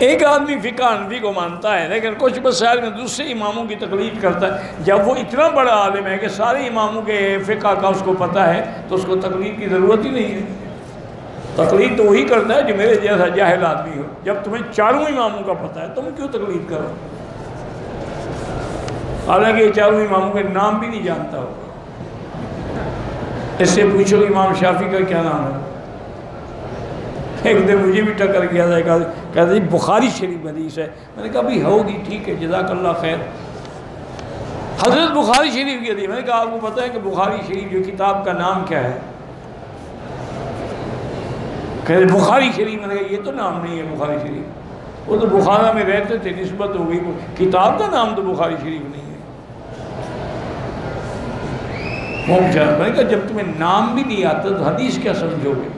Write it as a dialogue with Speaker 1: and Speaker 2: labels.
Speaker 1: ایک آدمی فقہ حنفی کو مانتا ہے لیکن کچھ مسائل میں دوسرے اماموں کی تقلید کرتا ہے. جب وہ اتنا بڑا عالم ہے کہ سارے اماموں کے فقہ کا اس کو پتہ ہے تو اس کو تقلید کی ضرورت ہی نہیں ہے. تقلید تو وہی کرتا ہے جو میرے جیسا جاہل آدمی ہو. جب تمہیں چاروں اماموں کا پتہ ہے تم کیوں تقلید کرو؟ حالانکہ یہ چاروں اماموں کے نام بھی نہیں جانتا ہوگا. اس سے پوچھو امام شافعی کا کیا نام ہے؟ ایک دن مجھے بھی ٹکر گیا تھا، کہتا جی بخاری شریف حدیث ہے. میں نے کہا بھی ہوگی، ٹھیک ہے، جزاک اللہ خیر. حضرت بخاری شریف کی حدیث. میں نے کہا آپ کو پتہ ہے کہ بخاری شریف جو کتاب کا نام کیا ہے؟ کہتے بخاری شریف. میں نے کہا یہ تو نام نہیں ہے بخاری شریف، وہ تو بخارا میں رہتے تھے، نسبت ہو گئی، کتاب کا نام تو بخاری شریف نہیں ہے. میں نے کہا جب تمہیں نام بھی نہیں آتا تو حدیث کیا سمجھو گے؟